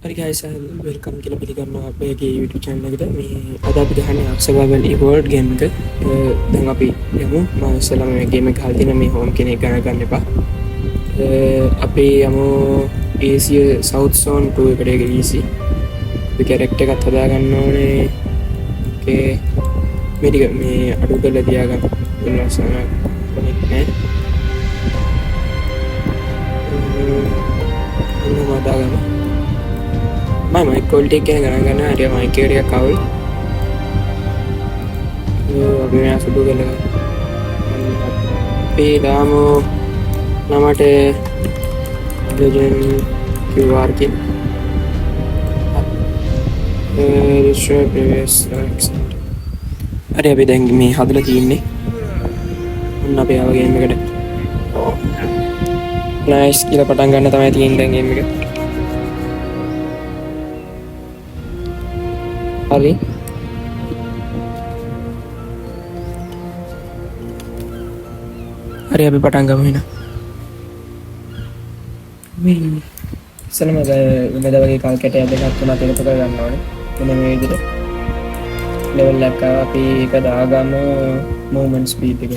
හරි guys, welcome කියලා පිළිගන්නවා අපේ YouTube channel එකට. මේ අද අපි ගහන්නේ Ark Survival Evolved game එක. දැන් අපි යමු. මම ඉස්සෙල්ලාම මේ game එක ගහලා තියෙන මේ home කියන එක ගන්න එපා. අපි යමු Asia South Zone 2 එකට. ඒක easy. අපි character එකත් හදා ගන්න ඕනේ. Okay. මේ අඩු කරලා තියාගන්න. වෙනසක් නැහැ. මොනවද දාගන්න? mic quality එක ගැන ගණන් ගන්න හරිය mic එක ටිකක් අවුල්. අපි මෙයා සුදු කරලා අපි දාමු නමට legend QR කියන show previous accent. හරි අපි දැන් මේ හදලා තියෙන්නේ. ඔන්න අපි ආව ගේම් එකට. nice කියලා පටන් ගන්න තමයි තියෙන්නේ දැන් ගේම් එක. හරි හරි අපි පටන් ගමු එහෙනම්. මේ ඉස්සෙල්ලාම වෙනදා වගේ කල් කැටයක් දෙකක් තුනක් එකතු කර ගන්න ඕනේ. මෙන්න මේ විදිහට level එකක් අපි ඒක දාගමු movement speed එක.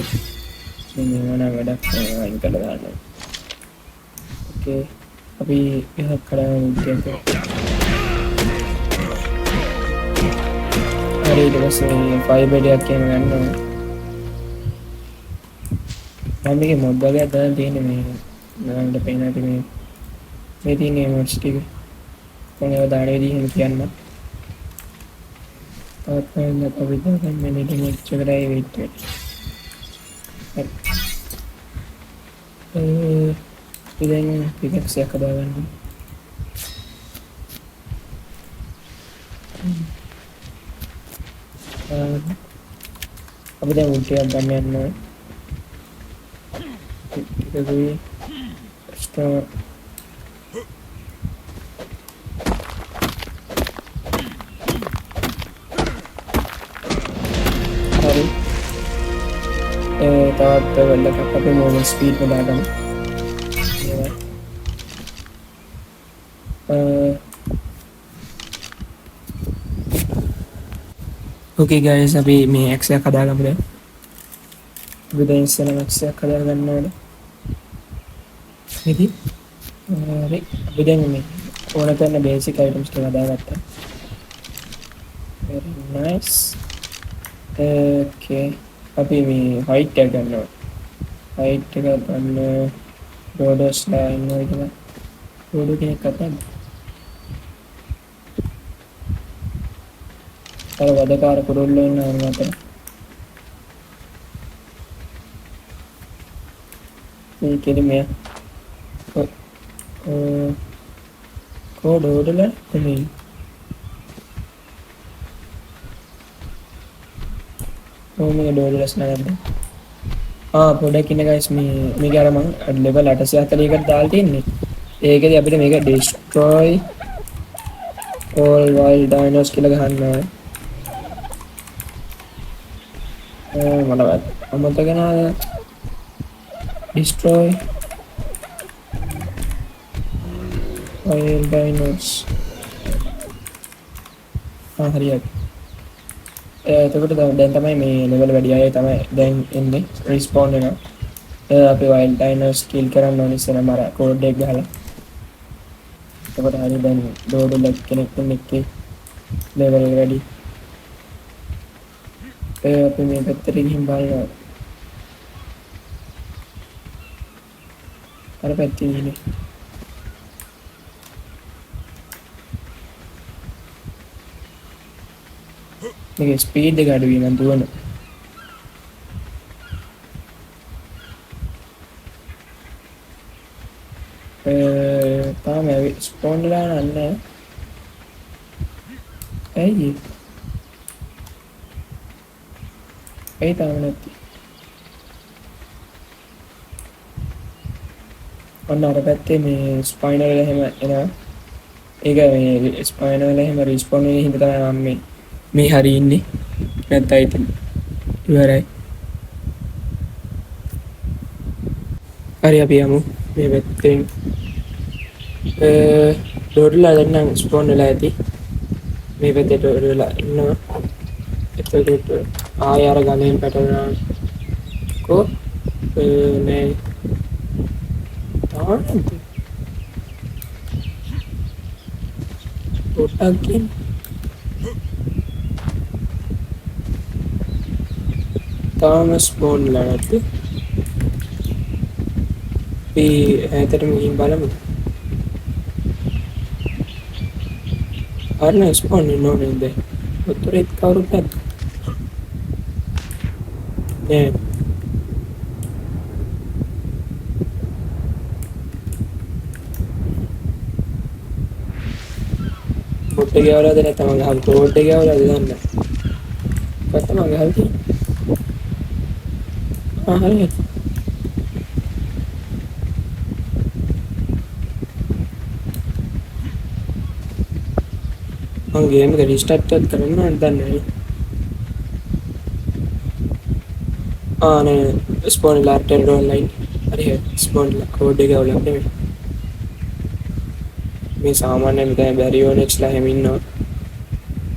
මේ මොන වැඩක් අයින් කරලා දාන්න. okay අපි එකක් කරගෙන ඉන්නේ. හරි ඊට පස්සේ ෆයිබර් එකක් කියන ගන්න ඕනේ. මම මේකේ මොඩ් වගේක් දාලා තියෙන්නේ මේ නෑන්ට පේන ඇති මේ තියෙන emotes ටික. මම ඒවා දාන විදිහ එහෙම කියන්න. තාත් වෙන කවිතා දැන් මේ ඉමේජ් එකට වෙයිට් වෙන්න. ඉතින් පිකක්ස් එකක් දාගන්න. අපි දැන් උන්ටියක් ගන්න යනවා. ඒකයි ස්ටාර් හරි තවත් වෙලක් අපේ මොවමන්ට් ස්පීඩ් එක දාගන්න. okay guys අපි මේ X එක හදාගමු දැන්. අපි දැන් ඉස්සෙල්ලා X එක හදා ගන්න ඕනේ. ඉතින් හරි අපි දැන් මේ ඕන කරන බේසික් අයිටම්ස් ටික හදාගත්තා. very nice. okay අපි මේ height එක ගන්න ඕනේ. height එක ගන්න borders line එක ගන්න. border කෙනෙක් අතන අර වදකාර කුරුල්ලෝ ඉන්නවා මතන. මේ කෙලිමේ කෝඩ් ඕඩල එමේ මේ ඩෝලස් නේද? පොඩක් ඉන්න guys මේක අර මම level 840කට දාලා තින්නේ. ඒකෙදි අපිට මේක destroy all wild dinos කියලා ගහන්න ඕනේ. මතක නෑ destroy wild dinos. හරියට එතකොට දැන් තමයි මේ level වැඩි අය තමයි දැන් එන්නේ respawn වෙනවා. අපි wild dinos kill කරන්න ඕනේ ඉස්සෙල්ලාම අර code එක ගහලා. එතකොට හරිය දැන් ඩෝඩල් කෙනෙක් ඉන්නේ level වැඩි. අපි මේ පැත්තට ගිහින් බලනවා. අර පැත්තේ ඉන්නේ. මේක ස්පීඩ් එක අඩු වෙනවා දුවන. තාම ස්පෝන් වෙලා නැහැ. ඇයි තාම නැති? ඔන්න අර පැත්තේ මේ ස්පයිනර් එක එහෙම එනවා. ඒක මේ ස්පයිනර් එක එහෙම රිස්පෝන් වෙන හින්දා තමයි මම මේ හරි ඉන්නේ. නැත්නම් ඉතින් ඉවරයි. හරි අපි යමු මේ පැත්තෙන්. ඩෝර්ලා දැන් ස්පෝන් වෙලා ඇති මේ පැත්තේ ඩෝර්ලා ඉන්නවා එතකොට ආය අර ගලෙන් පැටලෙනවා කෝ නේ තාන්න ඔට්ටක්කින් තාම ස්පෝන් වෙලා නැති අපි ඈතටම ගිහින් බලමු අරන ස්පෝන් වෙනව නේද උත්තරෙත් කවුරුත් නැද්ද නෑ බොට් එක ගාවලාද නැත්නම් මගේ හම් කෝඩ් එක ගාවලාද දන්නේ නැහැ කොහොමද මගේ හම් තියෙන්නේ හරි මම ගේම් එක රීස්ටාර්ට් කරන්න දන්නේ නැහැ නේ ස්පෝන් ලාටෙල් ඔන්ලයින් හරි ස්පෝන් කෝඩ් එක ගාවලා නෙමෙයි මේ සාමාන්‍යයෙන් මෙතන බැරියෝනෙක්ස්ලා හැම ඉන්නවා.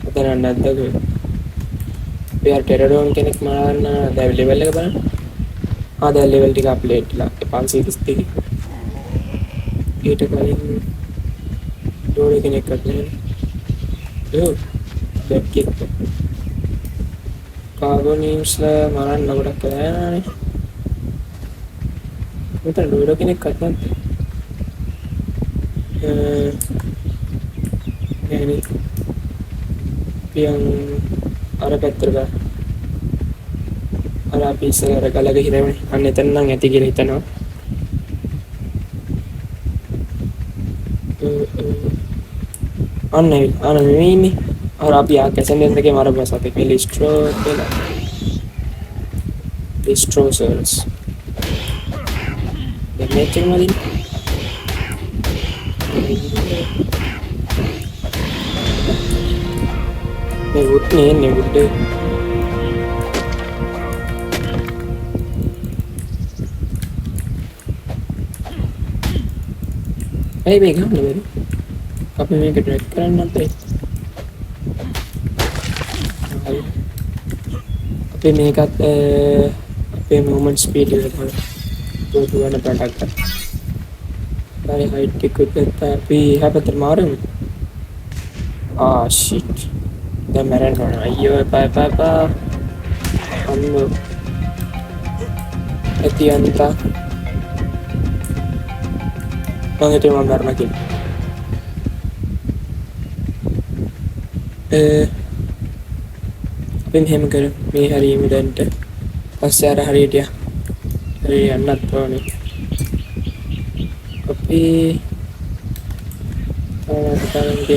ඔතන නැද්ද කොහෙද? එයාට ටෙරඩෝන් කෙනෙක් මාරන්න දැන් ලෙවල් එක බලන්න. දැන් ලෙවල් ටික අප්ඩේට් ලා 532. ඊට කලින් ඩෝරේ කෙනෙක් අතනේ. Back kick. කාබෝනියම්ස්ලා මාරන්න ගොඩක් කරානේ. මෙතන ඩෝරේ කෙනෙක් අතනේ. يعني yang අර පැත්තට ගා අර අපි ඉස්සර ගලක හිරෙන්නේ අන්න එතන නම් ඇති කියලා හිතනවා අන්න මේ ඉන්නේ අර අපි ආ කැසෙන් දෙකේ මාර බස් අපේ ලිස්ට්‍රෝ කියලා ලිස්ට්‍රෝසර්ස් දෙන්නේ චෙමලින් මේ වුත් නේ වුත් ඇයි මේ ගන්නේ බැරි අපි මේක ඩ්‍රැග් කරන්න නැත්නම් අපි මේකත් අපේ මොමන්ට් ස්පීඩ් එක දුවන ප්‍රොඩක්ට් හරි හයිට් එක උඩට අපි හැපතර මාරමු shit දැන් මරන්න ඕන අයියෝ එපා අම්මෝ ඇති අන්තා මම හිතුවේ මම මරණ කියලා අපි මෙහෙම කරමු මේ හරියම දැන්ට පස්සේ අර හරියට හරි යන්නත් ඕනේ අපි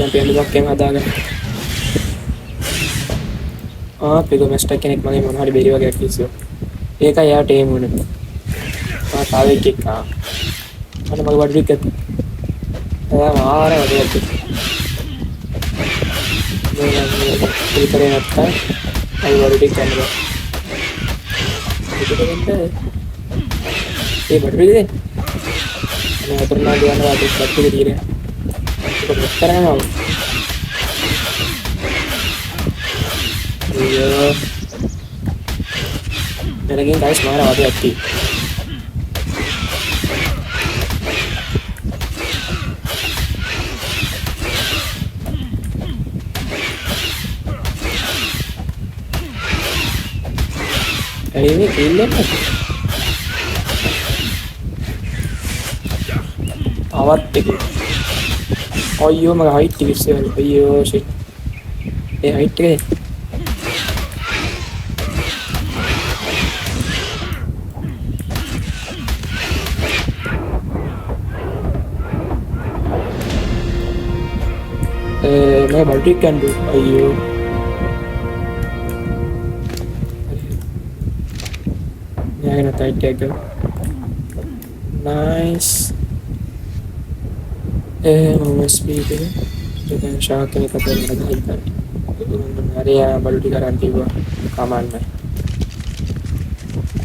අපි අලුවක් කැම හදාගන්න පිගෝ මැස්ටර් කෙනෙක් මගේ මොන හරි බෙරි වගේ කිව්වා ඒකයි යාට එම් වුණේ තාව එකක් අන්න මගේ වඩ ටික මාර වඩ ඒ කරේ නැත්නම් අයි වඩ ටික ගන්නවා ඒ වඩ ටික मैं अतरना दिया ना तो सब कुछ धीरे तो करना है ये मेरे गेम गाइस मारा आते आती अरे ये खेल ले आवाज टिक अय्यो मग हाइट टिक से अय्यो शिट ए हाइट टिक मैं मल्टी कैन डू अय्यो मैं gonna try tag nice momo speed dengan syak ini kata lagi kan area baru digaranti gua kaman में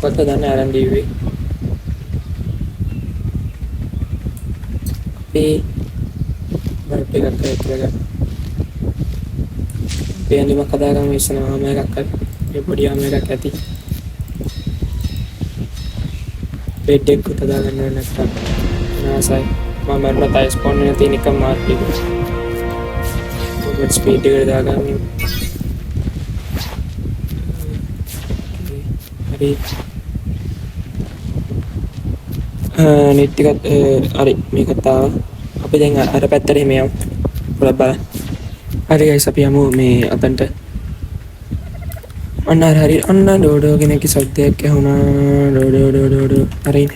kota dana aran diwi tapi boat එකක් කරලා පේන්නම කදාගම ඉස්සනවා මේකක් හරි මේ පොඩි ආම එකක් ඇති බෙඩ් එකක් උතදා ගන්න නැත්තම් නාසයි මම මරණ තයි ස්පෝන් වෙන තියෙන එක මාර්ක් එක මොකද ස්පීඩ් එකට දාගන්න හරි නෙට් එකත් හරි මේකත් ආවා අපි දැන් අර පැත්තට එමු යමු පොඩක් බලන්න හරි ගයිස් අපි යමු මේ අතන්ට අන්න හරි අන්න ඩෝඩෝ කෙනෙක්ගේ සද්දයක් ඇහුණා ඩෝඩෝ හරි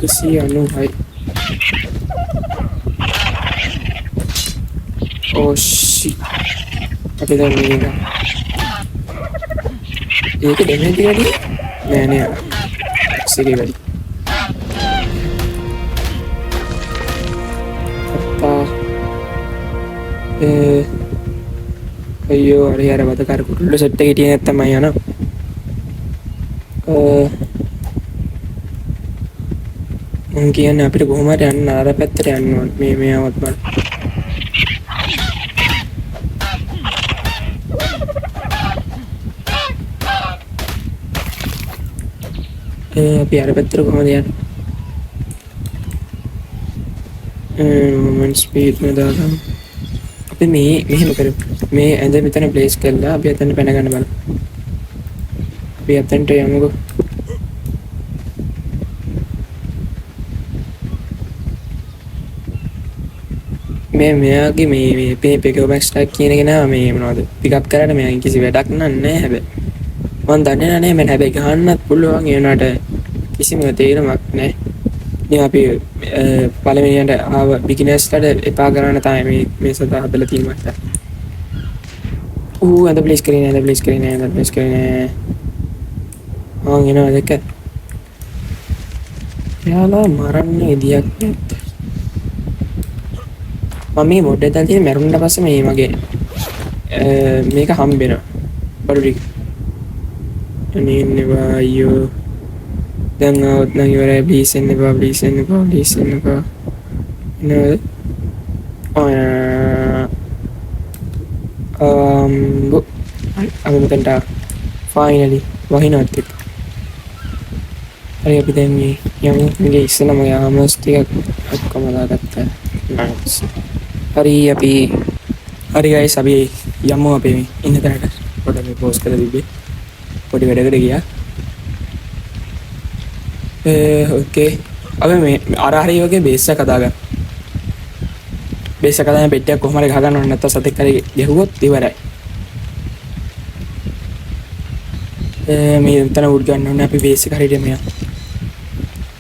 196 oh shit අපි දැන් මේක ඒක ඩැමේජ් එකක් නෑ සිරි වැඩි අයියෝ අර යාර වදකාර කුරුල්ල සෙට් එකේ තියෙන නැත්තම් මම යනවා මම කියන්නේ අපිට කොහොම හරි යන්න අර පැත්තට යන්න ඕනේ මේ ආවත් බලන්න අපි අර පැත්තට කොහොමද යන්නේ මොමන්ට් ස්පීඩ් නදාගන්න අපි මේ මෙහෙම කරමු මේ ඇඳ මෙතන ප්ලේස් කරලා අපි අතන පැන ගන්න බලමු අපි අතනට යමුකෝ මේ මෙයාගේ මේ පේපර් බැක්ස් ටැග් කියන එක නෑ මේ මොනවද පිකප් කරාට මෙයාගෙන් කිසි වැඩක් නෑ හැබැයි මම දන්නේ නැහැ මම හැබැයි ගහන්නත් පුළුවන් ඒ වුණාට කිසිම තේරුමක් නෑ ඉතින් අපි පළවෙනියට ආව බිග්ිනර්ස්ලාට එපා කරන්න තමයි මේ සදා හදලා තියෙන්නේ ඇඳ ප්ලේස් කරන්නේ එනවා දැක්ක එයාලා මරන්නේ ඉදියක් නැත් මම මේ මොඩ් එක දාලා තියෙන මරුණට පස්සේ මේ මගේ මේක හම්බෙනවා බඩු ටික අනේ නෙවා අයියෝ දැන් આવත් නම් ඉවරයි ප්ලීස් එන්න එපා නේද අපි මෙතනට ෆයිනලි වහිනවත් එක්ක හරි අපි දැන් මේ යමු මගේ ඉස්සෙල්ලාම යාමස් ටිකක් ඔක්කොම දාගත්තා නයිස් හරි ගයිස් අපි යමු අපි ඉන්න තැනට පොඩ්ඩක් මේ පෝස් කරලා තිබ්බේ පොඩි වැඩකට ගියා ඕකේ අපි මේ අර හරි වගේ බේස් එක හදාගන්න බේස් එක හදාගෙන බෙඩ් එකක් කොහොම හරි ගහගන්න ඕනේ නැත්නම් සතෙක් හරි ගැහුවොත් ඉවරයි මේ උතන උඩ ගන්න ඕනේ අපි බේස් එක හරියට මෙයා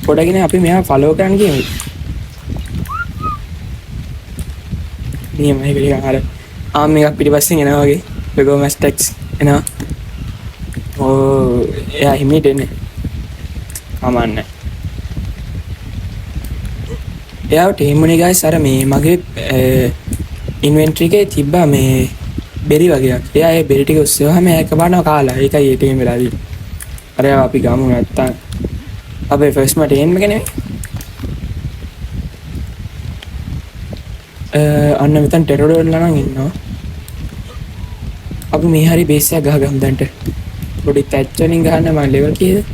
පොඩගෙන අපි මෙයා ෆලෝ කරන්න ගියමු මේ පිළිගන්න අර ආම් එකක් පිටිපස්සෙන් එනවා වගේ ලොගෝ මැස්ටැක්ස් එනවා ඕ එයා හිමීට එන්නේ කමන්නේ එයාට හිමුනේ ගයිස් අර මේ මගේ ඉන්වෙන්ටරි එකේ තිබ්බා මේ බෙරි වගේක් එයා ඒ බෙරි ටික උස්සෙවහම ඒක බලනවා කාලා ඒකයි ඒ ටීම් වෙලාදී අර අපි ගමු නැත්තම් අපේ ෆස්ට් මට එන්න එක නෙමෙයි අන්න මෙතන ටෙරර් වලලා නම් ඉන්නවා අපි මේ හරි බේස් එකක් ගහගමු දැන්ට පොඩි ටැච් වලින් ගහන්න මම ලෙවල් කීයද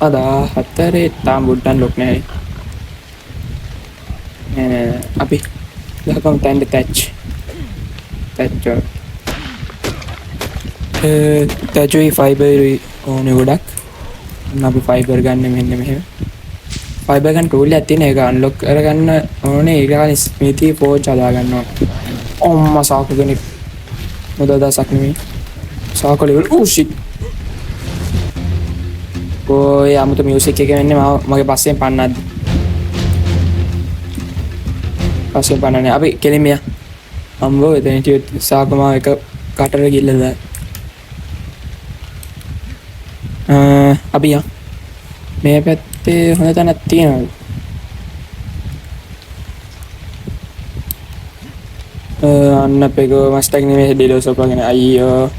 14 තාම බුඩ්ඩන් ලොක් නැහැ අපි ගහගමු තැන්ට ටැච් ටැචුයි ෆයිබරුයි ඕනේ ගොඩක් අපි ෆයිබර් ගන්න මෙන්න මෙහෙම ෆයිබර් ගන්න ටූල් එකක් තියෙන ඒක අන්ලොක් කරගන්න ඕනේ ඒක ස්මිති පෝච් හදා ගන්නවා ඔම්මා සාකු කෙනෙක් මොදදාසක් නෙමෙයි සාකු ලෙවල් ඕ ෂිට් ඔය 아무ත මියුසික් එක එන්නේ මගේ පස්සෙන් පන්නද්දි පස්සෙන් පන්නන්නේ අපි කෙලින් මෙයා අම්බෝ එතන හිටිය සාකම එක කටර ගිල්ලලා අපි යන් මේ පැත්තේ හොඳ තැනක් තියෙනවා අන්න පෙගෝ මස්ටක් නෙමෙයි ඩිලෝ සොපගෙන අයියෝ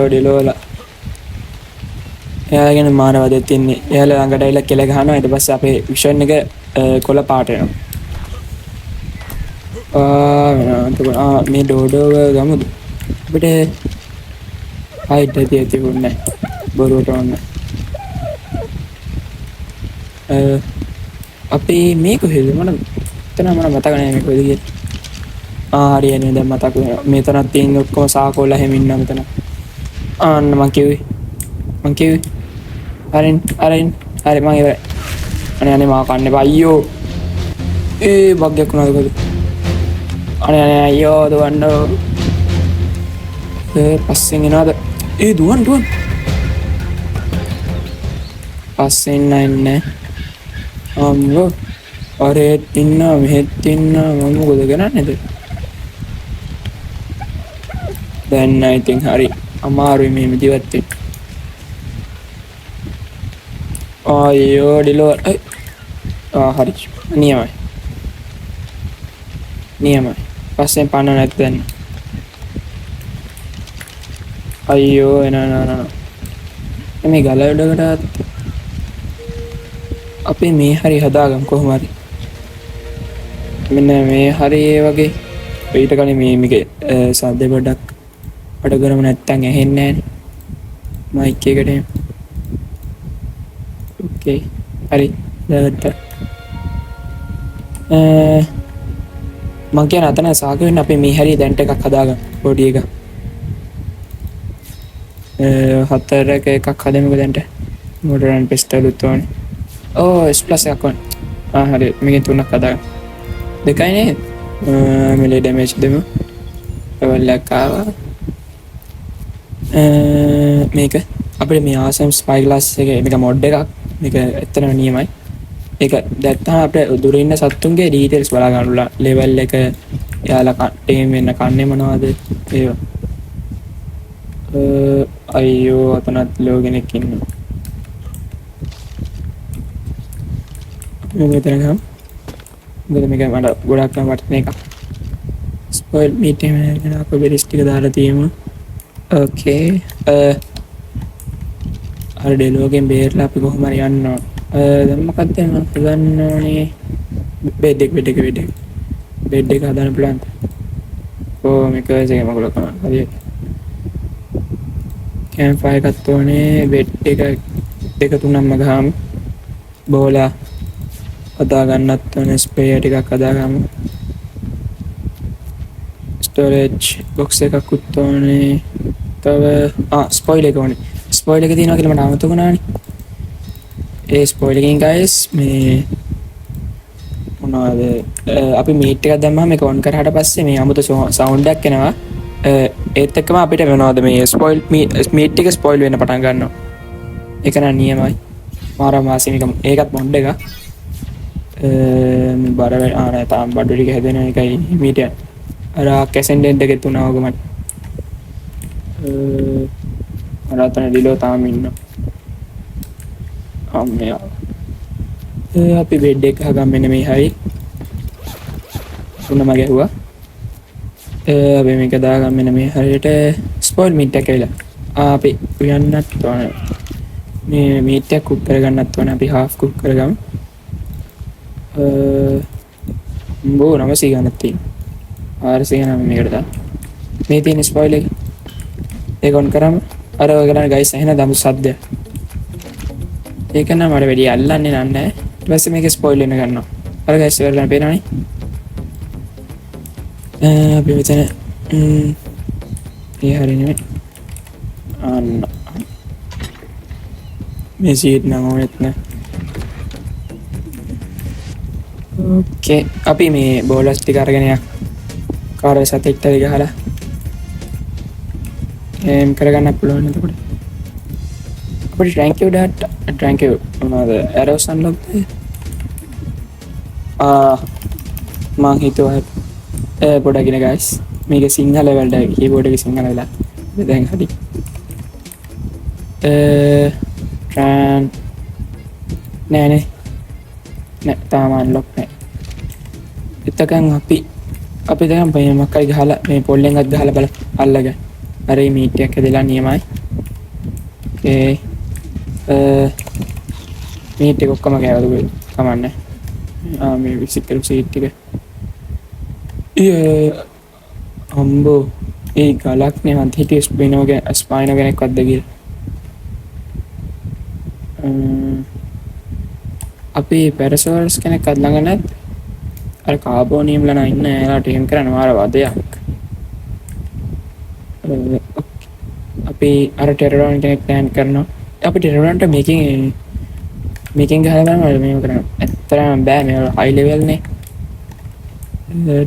ඩිලෝලා එයාගෙන මානවදයක් තින්නේ. එයාලා ළඟට ඇවිල්ලා කෙල ගහනවා. ඊට පස්සේ අපේ විෂන් එක කොළ පාට වෙනවා. මේ ඩෝඩෝව ගමුද? අපිට හයිඩ් තියුන්නේ බොරුවට ඕන. අපි මේ කොහෙද මම එතන මම මතක නැහැ මේ කොහෙද කියලා. හරියන්නේ දැන් මතක වෙනවා. මෙතනක් තියෙන ඔක්කොම සාකෝල හැම ඉන්නවා මෙතන. අන්න මං කිව්වේ. හරි මං ඉවරයි. අනේ මාව කන්න එපා අයියෝ. බග්ගයක් වුණාද කොහෙද? අනේ අයියෝ දුවන්න. පස්සෙන් එනවාද? දුවන්. පස්සෙන් නෑ. අම්මෝ. අරේත් ඉන්නවා මෙහෙත් ඉන්නවා මම මොකද කරන්නේද? දැන් I think හරි අමාරුයි මේ ජීවත් වෙන්න. අයියෝ ඩිලෝ හරි නියමයි පස්සෙන් පන්න නැත්නම් අයියෝ එනා මේ ගලවඩකට අපි මේ හරි හදාගමු කොහොම හරි මෙන්න මේ හරි ඒ වගේ ඊට කලින් මේක සද්ද පොඩ්ඩක් අඩ කරමු නැත්නම් ඇහෙන්නේ නැහැ මයික් එකට ඕකේ හරි දැන් මං කියන අතන සාග වෙන්න අපි මේ හරි දැන්ට එකක් හදාගමු පොඩි එක හතරක එකක් හදමුකෝ දැන්ට මොඩර්න් පිස්තල් උතෝනේ S+ එකක් වань හරි මේකෙන් තුනක් හදාගමු දෙකයි නේද මෙලේ ඩැමේජ් දෙමු ලෙවල් එකක් ආවා මේක අපිට මේ ආසම් ස්පයි ග්ලාස් එක මේක මොඩ් එකක් මේක ඇත්තටම නියමයි ඒක දැක්කම අපිට දුරින් ඉන්න සත්තුන්ගේ ඩීටේල්ස් බලා ගන්න උලා ලෙවල් එක යාලා ටීම් වෙන්න කන්නේ මොනවද ඒවා අයියෝ අතනත් ලෝ කෙනෙක් ඉන්නවා මෙතන ගම මොකද මේක මට ගොඩක් නම් වටින එකක් ස්පොයිල් මීට් එක ගැන අපි බෙරිස් ටික දාලා තියමු ඕකේ අර ඩෙලෝගෙන් බේරලා අපි කොහොම හරි යන්න ඕන දැන් මොකක්ද මම හදන්න ඕනේ බෙඩ් එක හදන්න ප්ලෑන් මේක කර්ස් එක මගල කරනවා හරි කැම්ප් ෆයර් එකක් ඕනේ බෙඩ් එක දෙක තුනක්ම ගහමු බෝලා හදා ගන්නත් ඕනේ ස්පෙයර් ටිකක් හදාගමු ස්ටෝරේජ් බොක්ස් එකක් උත් ඕනේ තව ස්පොයිල් එක ඕනේ ස්පොයිල් එක තියෙනවා කියලා මට අමතක වුණානේ ඒ ස්පොයිල් එකෙන් guys මේ මොනවද අපි මීට් එකක් දැම්මම මේක ඔන් කරාට පස්සේ මේ අමුතු සවුන්ඩ් එකක් එනවා ඒත් එක්කම අපිට වෙනවද මේ ස්පොයිල් මීට් එක ස්පොයිල් වෙන්න පටන් ගන්නවා ඒක නම් නියමයි මාරා මාසෙ මේකත් මොඩ් එකක් බර තාම බඩු ටික හැදෙන එකයි මීට් එක අර කැසෙන්ඩෙන්ට් එකේ තුනවග මට අර අතන ඩිලෝ තාම ඉන්නවා අම්මේ අපි බෙඩ් එක හගම් මෙන්න මේ හරි තුනම ගැහුවා අපි මේක දාගම් මෙන්න මේ හරියට ස්පොයිල් මීට් එක කියලා අපි උයන්නත් ඕන මේ මීට් එක කුක් කරගන්නත් ඕන අපි හාෆ් කුක් කරගමු බෝ 900 ගන්නත් තියෙනවා 400 ගන්න මේකට දාන්න මේ තියෙන ස්පොයිල් එක ඒක ඔන් කරමු අර ඔය ගන්න ගයිස් එහෙනම් දමු සද්දය ඒක නම් මට වැඩි අල්ලන්නේ නැහැ ඊට පස්සේ මේක ස්පොයිල් වෙන ගන්නවා අර ගයිස් වෙරලා පේනවනේ අපි මෙතන ඒ හරිනේ අන්න මේ සීට් නම් ඕනෙත් නැහැ ඕකේ අපි මේ බෝලස් ටික අරගෙන යන්න කාරේ සතෙක්ට ගහලා එම් කරගන්න පුළුවන් එතකොට අපිට thank you dad thank you මොනවාද arrows unlock මං හිතුවා පොඩක් ඉන්න guys මේක සිංහල වලට keyboard එකේ සිංහල වෙලා දැන් හරි නෑ තාම unlock නෑ එතකන් අපි දැන් මොකක් හරි ගහලා මේ පොල්ලෙන් අත් ගහලා බලන්න අල්ලගන්න අර මේ මීට් එක හදලා නියමයි. ඕකේ. මීට් එක ඔක්කොම කෑවලු කමන්නේ. මේ විසිට් කරපු සීට් ටික. අම්බෝ ඒ ගලක් නේ මන් හිටියේ ස්පයිනෝ කෙනෙක්වත් ද කියලා. අපි පැරසෝල්ස් කෙනෙක්වත් ළඟ නැත්. අර කාබෝනියම් ලන ඉන්න එයාලට එහෙම කරන්න මාර වදයක්. අපි අර ටෙරරෝන් කෙනෙක් ප්ලෑන් කරනවා. අපි ටෙරරෝන්ට මේකෙන් ගහලා බලන්න මේක කරන්න. ඇත්තටම බෑ මේවල හයි ලෙවල් නේ.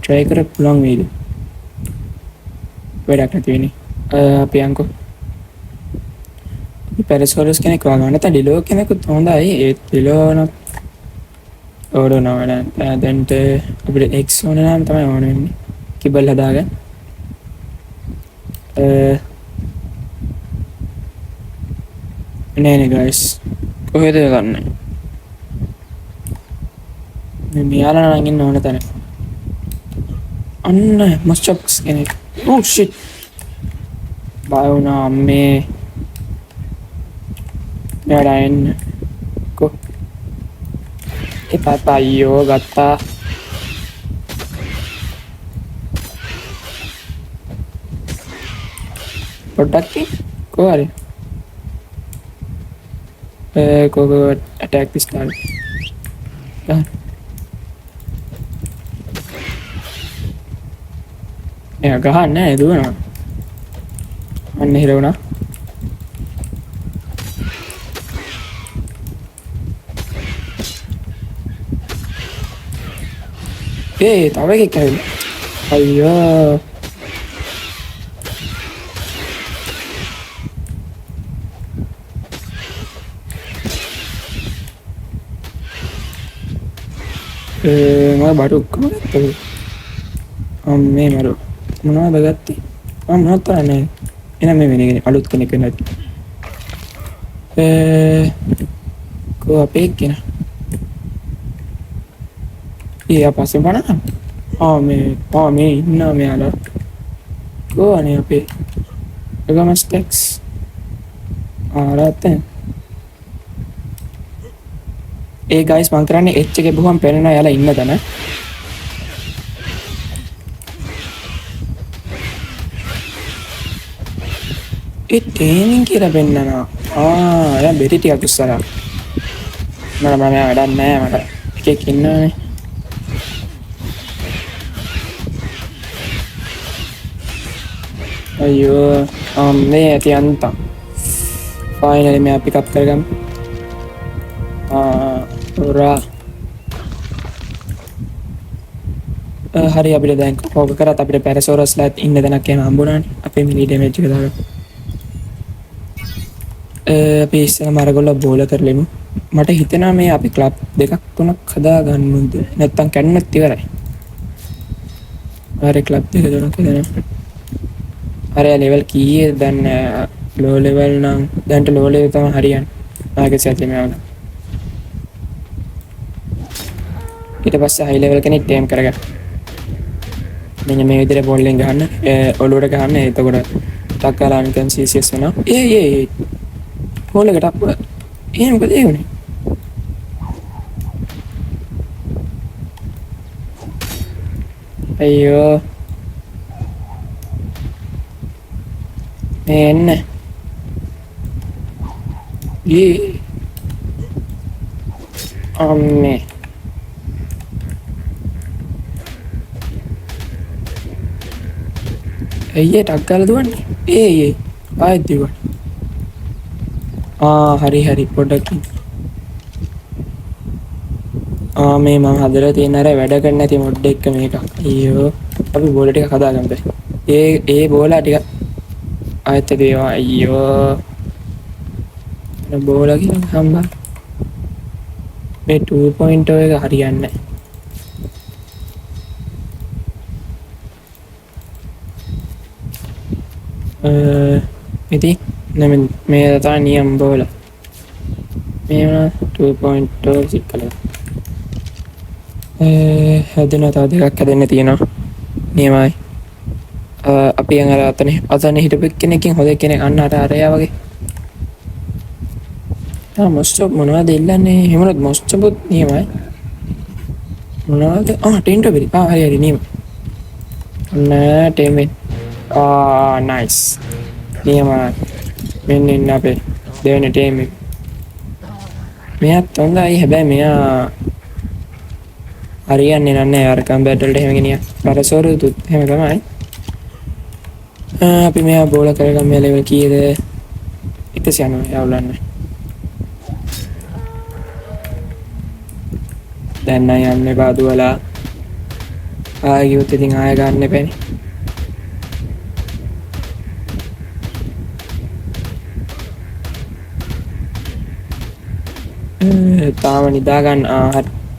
try කර පුළුවන් වේද? වැඩක් නැති වෙන්නේ. අපි යන්කෝ. පැරසෝලස් කෙනෙක් වගන්න නැත්නම් ඩිලෝ කෙනෙකුත් හොඳයි. ඒත් ඩිලෝ නත් ඕඩනවා නේද? දැන්ට අපිට X ඕන නම් තමයි ඕන වෙන්නේ. කිබල් හදාගන්න. නෑ guys. කොහෙද ගන්න? මේ මෙයාලා නම් ඉන්න ඕන තැන. අන්න මස්චොක්ස් කෙනෙක්. Oh shit. බයුනා අම්මේ. මෙයාලා එන්න. කො. අයියෝ ගත්තා. පොඩ්ඩක් කොහරි. go attack this time. ගහන්න නෑ දුවනවා. අන්න හිර වුණා. තව එකෙක් ඇවිල්ලා. අයියෝ. මම බඩු ඔක්කොම ගත්තා. අම්මේ මරු. මොනවද ගත්තේ? මොනවද කරන්නේ? එන මේ වෙන කෙනෙක් අලුත් කෙනෙක් වෙනවා. කෝ අපේ කෙනා. පස්සේ බලන්න. මේ ඉන්න මෙයාලා. කෝ අනේ අපේ. ගමස් ටෙක්ස්. ආරතෙන්. guys මං කරන්නේ H එකේ බොහොම පේනවා යාලා ඉන්න තැන. ඒ ටේමින් කියලා පෙන්නනවා. එයා බෙටි ටිකක් උස්සලා. මම වැඩක් නෑ මට. එකෙක් ඉන්නවනේ. අයියෝ මේ ඇති අන්තම්. ෆයිනලි මේ අපි පික් අප් කරගමු. උරා. හරි අපිට දැන් කෝක කරත් අපිට පැරසෝරස්ලාත් ඉන්න තැනක් එහෙම හම්බුණානේ. අපේ මිනි ඩැමේජ් එක දාගන්න. අපි ඉස්සෙල්ලාම අරගොල්ලෝ බෝල කරලෙමු. මට හිතෙනවා මේ අපි ක්ලබ් දෙකක් තුනක් හදා ගන්නුද නැත්තම් කැඩුණත් ඉවරයි. හරි ක්ලබ් දෙක තුනක් හදනවා. හරි ලෙවල් කීයේ දැන් ලෝ ලෙවල් නම් දැන්ට ලෝ ලෙවල් තමයි හරියන්නේ. ආයෙත් සැතේ මේවන. ඊට පස්සේ හයි ලෙවල් කෙනෙක් ටේම් කරගන්න. මෙන්න මේ විදිහට බෝලෙන් ගහන්න ඔලුවට ගහන්න. එතකොට ටක් කරලා නිකන් CCS වෙනවා. බෝල් එකට අප්ප. මොකද ඒ වුනේ? අයියෝ. එන්න. අම්මේ. අයියේ ටක් කරලා දුවන්නේ. ආයෙත් දිව්වා. හරි පොඩ්ඩක්. මේ මම හදලා තියෙන අර වැඩ කරන්නේ නැති මොඩ් එක මේක. අයියෝ. අපි බෝල ටික හදාගන්න බෑ. ඒ බෝලා ටික ආයෙත් දේවා. අයියෝ. බෝලා කියලා හම්බා. මේ 2.0 එක හරියන්නේ නැහැ. ඉතින් මේ තමයි නියම බෝල. මේ 2.0 සික්කල. හැදෙන තව දෙකක් හැදෙන්න තියෙනවා. නියමයි. අපි යන අතනේ හිටපු කෙනකින් හොද කෙනෙක් අන්න අරයා වගේ. මොස්චොප් මොනවද ඉල්ලන්නේ එහෙමනොත් මොස්චොපුත් නියමයි මොනවද ටෙන්ටෝ බෙරි හරි හරි නියම ඔන්න ටේමෙන් නයිස් නියමයි මෙන්න ඉන්න අපේ දෙවෙනි ටීම් එක මෙයාත් හොඳයි හැබැයි මෙයා හරියන්නේ නැහැ අර කම්බැට් වලට එහෙම ගෙනියන පරසෝරුත් එහෙම තමයි අපි මෙයා බෝල කරගන්න මේ ලෙවල් කීයද 190 යවලන්න දැන් නම් යන්නේ බාදුවලා ආයෙ ගියොත් ඉතින් ආයෙ ගන්න එපැනේ තාම නිදා ගන්න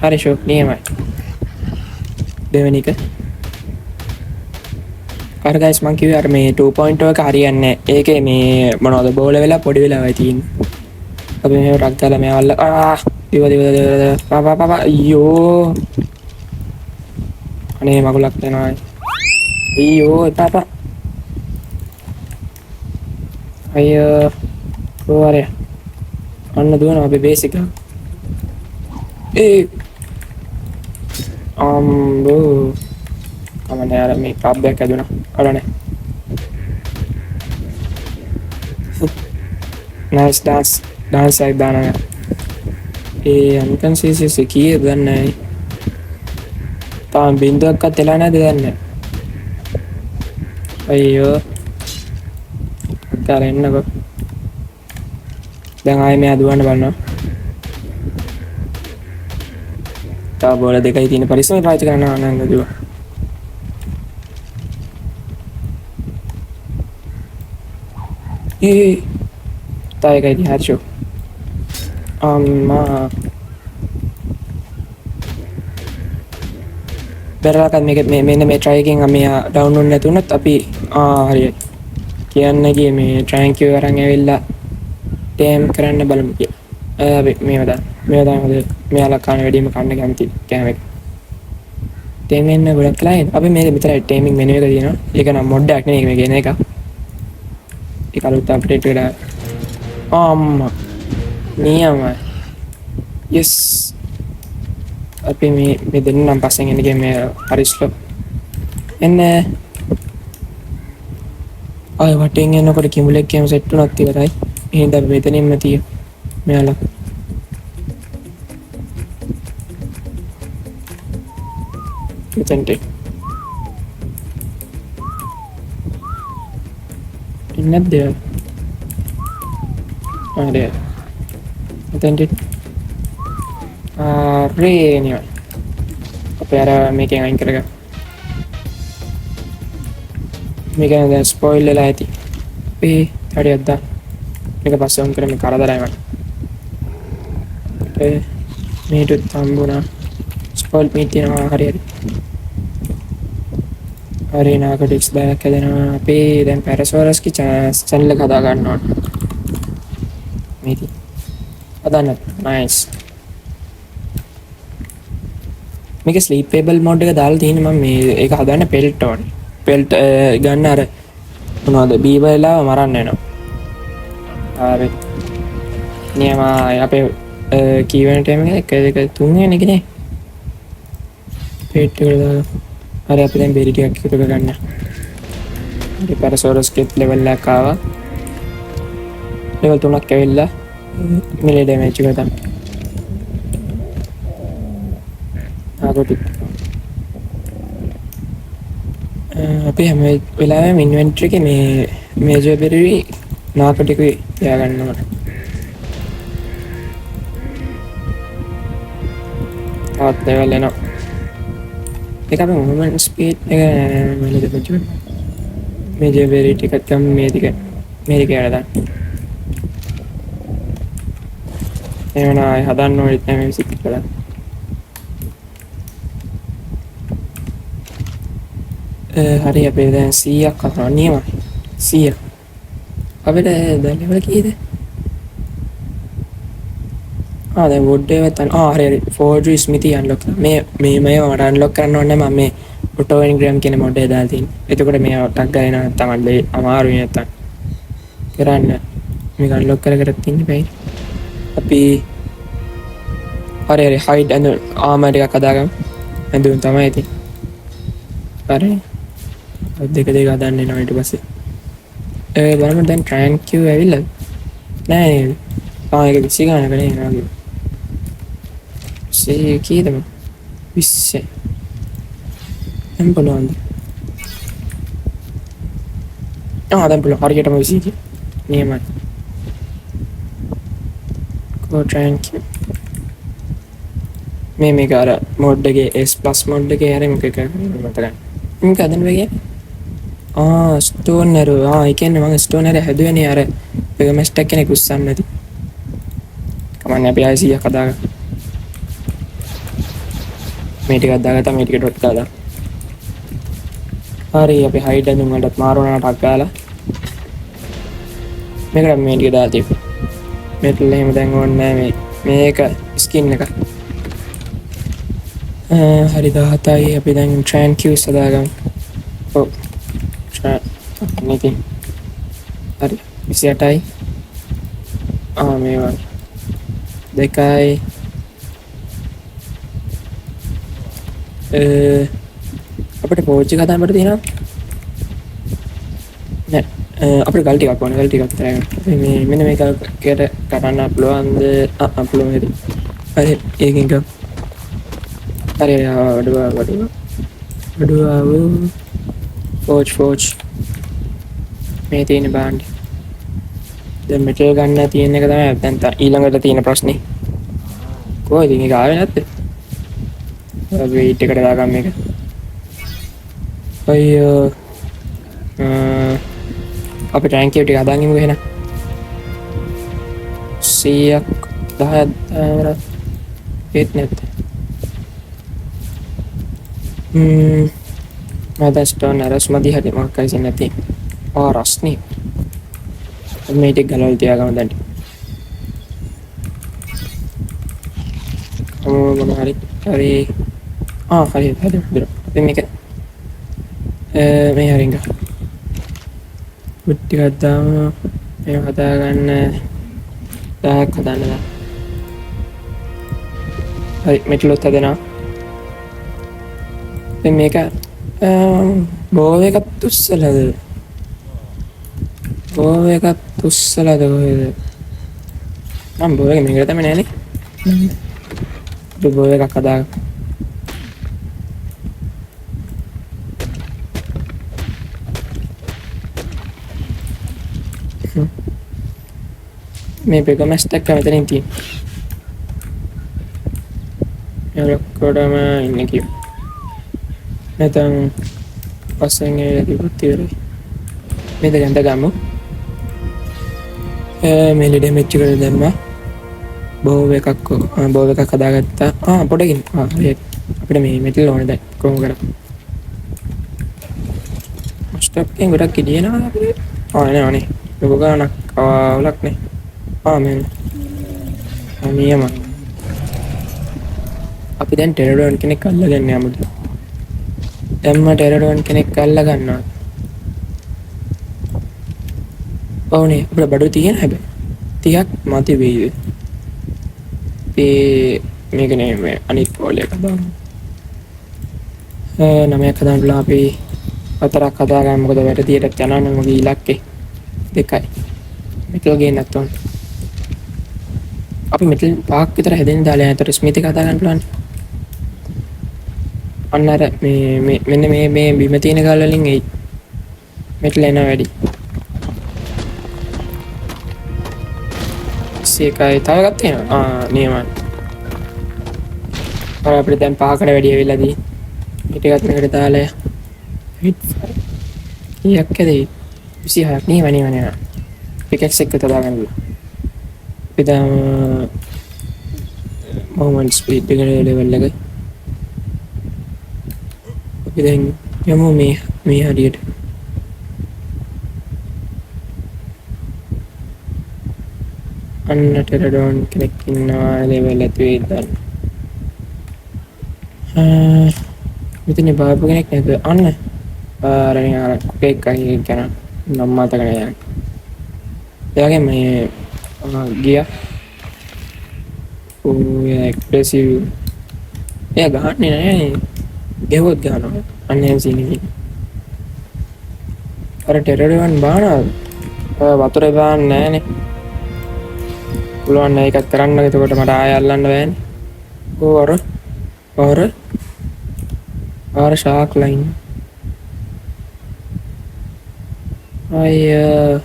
හරි ෂොක් නියමයි දෙවෙනි එක අර ගයිස් මං කිව්වේ අර මේ 2.0 එක හරියන්නේ නැහැ ඒකේ මේ මොනවද බෝල වෙලා පොඩි වෙලාවයි තියෙන්නේ අපි මේ රක් දාලා මෙයාවල්ල දිව පාපා අයියෝ අනේ මගුලක් දෙනවා අයියෝ තාපා අයියෝ කොහරේ අන්න දුවනවා අපි බේසික් අම්බෝ කමන්න යාර මේ කබ්බයක් ඇදුණා අරනේ නයිස් ඩාන්ස් එකක් දානවා අන්කන්සිස්ටන්සි කීයද දන්නේ නැහැ තාම බින්දුවක්වත් එලා නැද්ද දන්නේ නැහැ අයියෝ අර එන්නකෝ දැන් ආයෙ මෙයා දුවන්න බලනවා තා බෝල දෙකයි තියෙන පරිස්සමෙන් පාවිච්චි කරනවා නංග දුව තා එකයි තියෙන හරි ෂෝ අම්මා බැලුවාකත් මේක මෙන්න මේ try එකෙන් මෙයා ඩවුන්ලෝඩ් නැතුනොත් අපි හරියයි කියන්නේ ගියේ මේ thank you අරන් ඇවිල්ලා ටේම් කරන්න බලමු කියලා අපි මේව තමයි හොඳ මෙයාලා කන වැඩිම කන්න කැමති කැම එක ටේම් එන්න ගොඩක් ලයින් අපි මේක විතරයි ටේමින් මෙනු එක තියෙනවා ඒක නම් මොඩ් එකක් නෙවෙයි මේක එන එක ඒක අලුත් අප්ඩේට් එකට අම්මා නියමයි yes අපි මේ දෙන්නම් පස්සෙන් එන ගේම හරි ස්ලෝ එන්නේ ආය වටෙන් යනකොට කිමුලෙක් ගේම සෙට් වුණත් ඉවරයි එහෙනම් අපි මෙතනින්ම තිය මෙයාලා මෙතනට ඉන්නද හරි මෙතනට රේනිය අපේ අර මේකෙන් අයින් කරගන්න මේක දැන් ස්පොයිල් වෙලා ඇති අපි හරියට දාන්න මේක පස්සේ ඔන් කරමු කරදරයි මට මේට තම්බුණා ස්පොයිල් මීට් තියෙනවා හරි නාකටික්ස් බෑක් හදනවා අපි දැන් පැරසෝරස්කි channel එක හදා ගන්න ඕන මේටි හදන්න නයිස් මේක ස්ලීපේබල් මෝඩ් එක දාලා තියෙන මම මේ ඒක හදන්න පෙල්ට් ඕනේ පෙල්ට් ගන්න අර මොනවද බීබලා මරන්න වෙනවා හරි නියමයි අපේ කීවෙන ටයිම් එක 1 2 3 වෙනි එකනේ පෙට් එකට දාලා හරි අපි දැන් බෙරි ටිකක් එකතු කරගන්න හරි පැරසෝරස් කෙට් ලෙවල් එකක් ආවා ලෙවල් 3ක් ඇවිල්ලා මිලි ඩැමේජ් එක තමයි ආගොටි අපි හැම වෙලාවෙම ඉන්වෙන්ටරි එකේ මේ මේජර් බෙරි නාකටිකුයි තියාගන්න ඕන තාත් ලෙවල් එනවා ඒක අපි මොමන්ට් ස්පීඩ් එක මෙලද මෙච්චර මේජර් බෙරි ටිකක් ගම් මේ ටික මේක යනවා දාන්න එවනා හදන්න ඕනේ තමයි විසික් කරලා හරි අපේ දැන් 100ක් අතන නියමයි 100 අපිට දැන් ලෙවල් කීයද දැන් වුඩ් එක තන හරි ෆෝර්ජරි ස්මිති අන්ලොක් මේ මට අන්ලොක් කරන්න ඕනේ මම මේ ඔටෝ එන්ග්‍රෑම් කියන මොඩ් එක දාලා තියෙනවා එතකොට මේ ටක් ගාලා එනවා තමයි අමාරුයි නැත්තම් කරන්න මේක අන්ලොක් කර කර තින්න බෑ අපි හරි හයිඩ් ඇඳ ආමර එකක් හදාගමු. ඇඳුම් තමයි ඉතින්. හරි. දෙක හදන්න එනවා ඊට පස්සේ. බලමු දැන් ට්‍රෑන්ක් කියු ඇවිල්ලා. නෑ නේද? ඒක 20 ගානක නේ නාගේ. සී කීයද මම? 20. දැන් බලන්න. දැන් බලන්න හරියටම 20 කිය. නියමයි. කෝ ට්‍රෑන්ක් කියු. මේක අර මොඩ් එකේ S+ මොඩ් එකේ හැරෙම එක මතකයි. මේක හදන්න වෙගේ. ස්ටෝන් නරු. ඒ කියන්නේ මම ස්ටෝන් නර හැදුවනේ අර පෙගමස්ටක් කෙනෙක් උස්සන්න නැති. කමන්නේ අපි ආයෙ 100ක් හදාගන්න. මේ ටික හදාගත්තා මේ ටික ඩොට් දාලා. හරි අපි හයිඩ් ඇඳුම් වලට මාරුණාටක් ගාලා. මේකට මේ ටික දාලා තියපු. මෙතන එහෙම දැන් ඕනේ නැහැ මේක ස්කින් එක. හරි 17යි අපි දැන් ට්‍රෑන් කියුස් හදාගමු. ඔව්. මේකේ. හරි 28යි. මේවා. දෙකයි. අපිට පෝච් එක හදාන්න බඩ තියෙනවා. නෑ. අපිට ගල් ටිකක් ඕනේ. ගල් ටිකක් විතරයි. මේ මෙන්න මේක කයට කරන්න පුළුවන්ද? පුළුවන් නේද? හරි ඒකෙන් ගමු. හරි වඩුවාව ෆෝච් මේ තියෙන බාණ්ඩ දැන් මෙටල් ගන්න තියෙන එක තමයි දැන් ඊළඟට තියෙන ප්‍රශ්නේ කොහෙද මේක ආවේ නැත්තේ වෙයිට් එකට දාගන්න මේක අයියෝ අපි ටැංක් එක ටික හදාගෙන ඉමු එහෙනම් 100ක් 10ක් ඒත් නැත්තේ මම ස්ටෝන් අරස් මදි හරි මම කයිසෙ නැති රස්නේ මේ ටික ගලවලා තියාගමු දැන් මොන හරි හරි අපි මේක මේ හරිංග කුටි ගත්තාම මේ හදාගන්න 10ක් හදන්න හරි මෙටලොත් හදනවා මේක බෝව එකක් තුස්සලද බෝව එකක් තුස්සලද කොහෙද මම බෝව එක මේකට තමයි නෑනේ බෝව එකක් හදාගන්න මේ පෙගමස්ට් එක මෙතනින් තියෙන යොක්කොඩම ඉන්නේ කිව්ව නැතන් පස්සෙන් ඒකත් ඉවරයි මේක ගඳ ගමු මේ ලෙඩ මෙච්ච කර දැම්මා බෝව එකක් හදාගත්තා පොඩකින් අපිට මේ මෙතල් ඕනේ දැන් කොහොම කරමු ස්ටොප් එකෙන් ගොඩක් කිදිනවා අපිට නේ ලොකු ගානක් අවුලක් නේ මේ නියම අපි දැන් ටෙරඩෝන් කෙනෙක් අල්ලගන්න යමුද දැම්ම ටෙරඩෝන් කෙනෙක් අල්ලගන්නවා ඔව්නේ අපිට බඩු තියෙන හැබැයි 30ක් මති වෙයිද මේක නේ මේ අනිත් පොලේ කදාමු 9ක් හදාන්න පුළුවන් අපි 4ක් හදාගන්න මොකද වැට 30ට යනවා නම් මගේ ඉලක්කේ 2යි මෙතන ගේන්නත් ඕන අපි මෙතන 5ක් විතර හැදෙන්න දාලා යනතර ස්මිත් එක හදාගන්න පුළුවන් අන්න අර මේ මෙන්න මේ බිම තියෙන ගල් වලින් එයි මෙතන එනවා වැඩි ඒකයි තව එකක් තියෙනවා නියමයි අර අපිට දැන් 5කට වැඩි වෙවිලා දී ඊටගත් මේකට දාලා හිට් කීයක් ඇදේ 26ක් නියමයි පිකෙක්ස් එක දාගන්න අපි දැන් මොමන්ට් ස්පීඩ් එක ලෙවල් එක අපි දැන් යමු මේ හරියට අන්න ටෙරඩෝන් කෙනෙක් ඉන්නවා ලෙවල් එක වේදන් මෙතන බාබු කෙනෙක් නේද අන්න ආරණිය අර එකයි කියන නම් මතක නෑ එයාගේ මේ ගියා ඕ එක්ස්ප්‍රෙසිව් එයා ගහන්නේ නැහැ ගෙවුවොත් ගහනවා අන්නේ සීන් එකේ අර ටෙරරිවන් බානවා වතුරේ දාන්නේ නැහනේ පුළුවන් නෑ එකක් කරන්න එතකොට මට ආයෙ අල්ලන්න බෑනේ ඕ අර ෂාක් ලයින් අයියා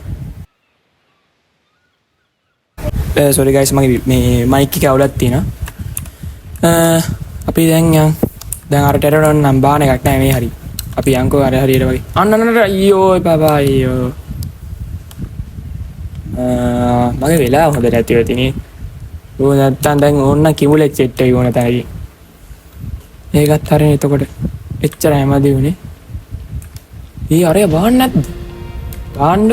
සෝරි ගයිස් මගේ මේ මයික් එක අවුලක් තියෙනවා අපි දැන් අර ටෙරරිවන් නම් බාන එකක් නෑ මේ හරි අපි යන්කෝ අර හරියට වගේ අන්න අයියෝ බබා අයියෝ මගේ වෙලා හොඳට ඇතිව තිනේ ඕ නැත්තම් දැන් ඕන්න කිමුලෙක් සෙට් වෙයි ඕන තරයි ඒකත් හරිනේ එතකොට එච්චර හැමදේ උනේ අරය බාන්න නැද්ද බාන්න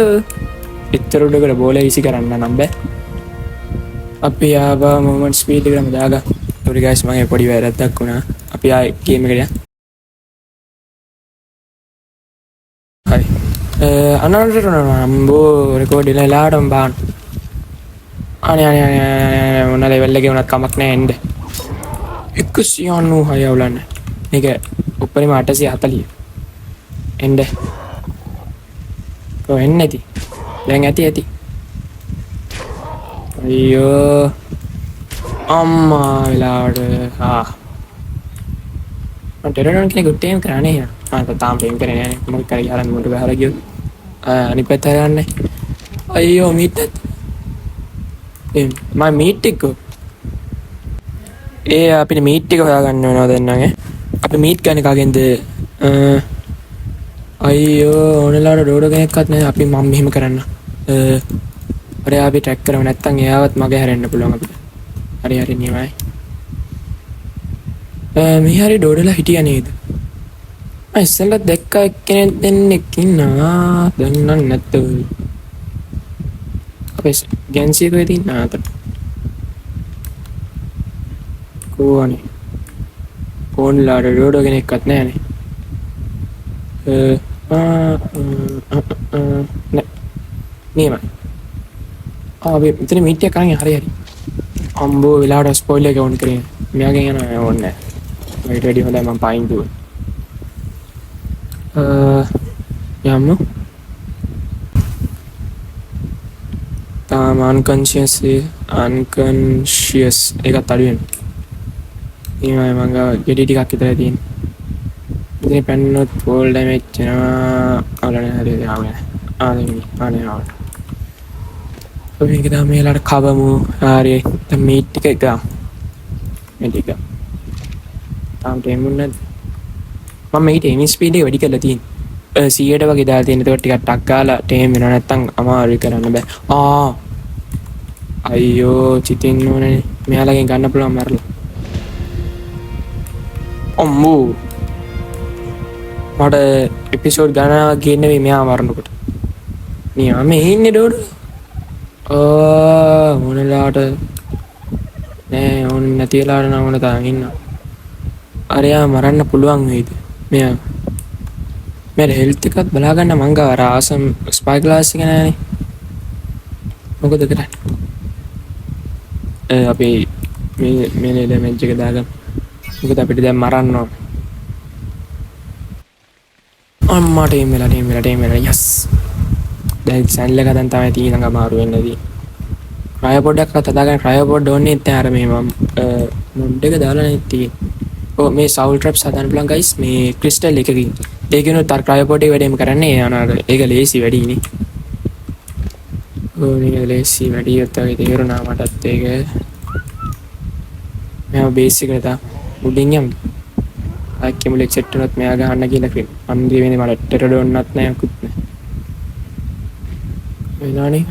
එච්චර උඩකට බෝල ඉසි කරන්න නම් බෑ අපි ආවා මොමන්ට් ස්පීඩ් එකටම දාගා සෝරි ගයිස් මගේ පොඩි වැරද්දක් වුණා අපි ආයේ ගේම් එකට යන්න හරි අනන්තර නම්බෝ රෙකෝඩ් ඉලාඩම් බාන්න අනේ මොන ලෙවල් එකේ වුණත් කමක් නැහැ එන්න 196 අවුලන්න මේක උඩරිම 840 එන්න කො එන්නේ නැති දැන් ඇති අයියෝ අම්මා වෙලාවට මම ටෙරරිවන් කෙනෙක් ටීම් කරන්නේ මම තාම ටීම් කරන්නේ නැහැ මොකක් කරේ හරන් මොකට ගහලා ගියොත් අනිත් පැත්ත හරන්නේ අයියෝ මීට් මම මීට් එක අපිට මීට් එක හොයාගන්න වෙනවා දැන් නම් අපි මීට් ගන්න කාගෙන්ද අයියෝ ඕනලාට ඩෝඩෝ කෙනෙක්වත් නැහැ අපි මම මෙහෙම කරන්න අර අපි ට්‍රැක් කරමු නැත්තම් එයාවත් මගේ හැරෙන්න පුළුවන් අපිට හරි නියමයි මේ හරි ඩෝඩෝලා හිටියා නේද මම ඉස්සෙල්ලා දැක්ක එක්කෙනෙක් දෙන්නෙක් ඉන්නවා දන්නන් නැත්ද අපේ ගැන්සිය කොහෙද ඉන්නා අතට කොහොනේ ඕන්ලාට ඩෝඩෝ කෙනෙක්වත් නැහනේ නියමයි අපි මෙතන මීට් එක කරන් හරි අම්බෝ වෙලාවට ස්පොයිලර් එක ඕන් කරේ මෙයාගෙන් යනවා ඕනේ නැහැ රෙඩි හොඳයි මම පයින් දුව යමු තාම අන්කන්ෂියස් එකත් අඩු වෙනවා ඊමයි මම ගාව ගෙඩි ටිකක් විතර තියෙනවා ඉතින් පැන්නොත් ෆෝල් ඩැමේජ් වෙනවා අලනේ හරියට ආවේ ආනේ මේක තමයි මේලාට කවමු හරි දැන් මීට් එක මේක තාම ටෙමුන් නැද්ද මම මේක එමි ස්පීඩ් එක වැඩි කරලා තියෙනවා 100ට වගේ දාලා තියෙන ඒකට ටිකක් ටක් ගාලා ටේම් වෙනවා නැත්තම් අමාරුයි කරන්න බෑ අයියෝ චිතින් නෝනේ මෙයාලගෙන් ගන්න පුළුවන් මරලා අම්මෝ මට එපිසෝඩ් ගණනාවක් ගේන්න වෙයි මෙයා මරනකොට නියම මේ ඉන්නේ ඩෝඩෝ ඕනලාට නෑ ඕන නැතිලාට නවන තාම ඉන්නවා අරයා මරන්න පුළුවන් වෙයිද මෙයා මට හෙල්ත් එකත් බලාගන්න මං ගාව ආසම් ස්පයි ක්ලාස් එක නෑනේ මොකද කරන්නේ අපි මේ ඩැමේජ් එක දාගමු මොකද අපිට දැන් මරන්න ඕන අම්මා ටීම් වෙලා යස් දැන් සැන්ල් එක දැන් තමයි ඊළඟ අමාරු වෙන්නේදී ක්‍රයෝ පොඩ්ඩක් හදාගන්න ක්‍රයෝ පොඩ් ඕනේ නැත්නම් අර මේ මම මොඩ් එක දාලා නැති මේ සවුල් ට්‍රැප්ස් හදන්න පුළුවන් ගයිස් මේ ක්‍රිස්ටල් එකකින් ඒකිනුත් අර ක්‍රයෝ පොඩ් එක වැඩිම කරන්නේ අනාර ඒක ලේසි වැඩිනේ ඕනේ ලේසි වැඩියත් වගේ තේරුණා මටත් ඒක මම බේසික් එක තා උඩින් යමු අක්කිමුලෙක් සෙට් වුණත් මෙයා ගහන්න කියලා මම දෙවෙනි මට ටෙරඩෝන්නත් නැහැ අකුත් නැහැ එනවනේ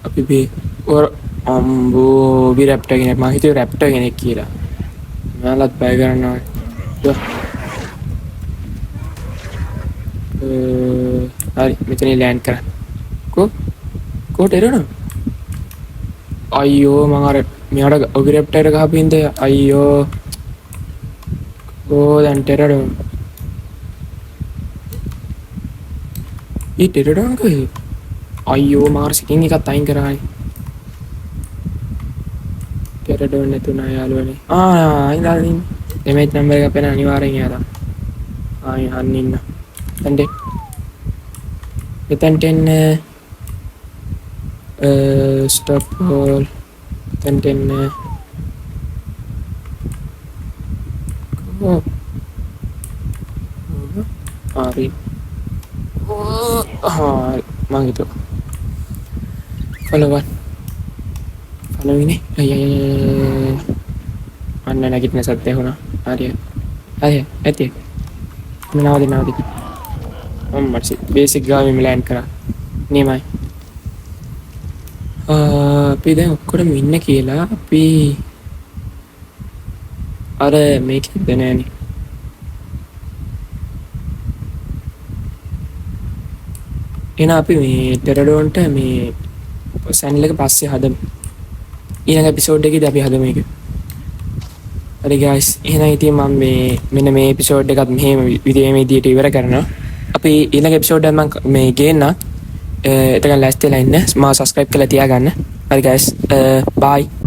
අපි බේ ඔර අම්බෝ බි රැප්ටර් කෙනෙක් මම හිතුවේ රැප්ටර් කෙනෙක් කියලා මලත් බය කරනවා හරි මෙතන ලෑන්ඩ් කරා කෝ ටෙරඩෝ අයියෝ මම අර මෙයාට ඔබි රැප්ටර් එක ගහපින්ද අයියෝ දැන් ටෙරඩෝ ඊ ටෙරඩෝ කොහේ අයියෝ මාර සිකින් එකත් අයින් කරායි ටෙරඩෝන් නැතුණා යාළුවනේ ඉඳන් ඩැමේජ් නම්බර් එක අපේන අනිවාර්යෙන් යාලා ආයි අන්න ඉන්න එතනට එන්න ස්ටොප් හෝල් එතනට එන්න හරි මං හිතුවා ෆලෝවිනේ අන්න නැගිටින සද්දය වුණා හරි ඇති නවද මට බේසික් ගාවෙම ලෑන්ඩ් කරා නියමයි අපි දැන් ඔක්කොටම ඉන්න කියලා අපි අර මේකෙන්ද නෑනේ එහෙනම් අපි මේ ටෙරඩෝන්ට මේ සැනල් එක පස්සේ හදමු ඊළඟ එපිසෝඩ් එකේදී අපි හදමු මේක හරි ගයිස් එහෙනම් ඉතින් මම මෙන්න මේ එපිසෝඩ් එකත් මෙහෙම විදියට ඉවර කරනවා අපි ඊළඟ එපිසෝඩ් එක මම මේ ගේන්න එතකන් ලෑස්තිලා ඉන්න මාව සබ්ස්ක්‍රයිබ් කරලා තියාගන්න හරි ගයිස් බයි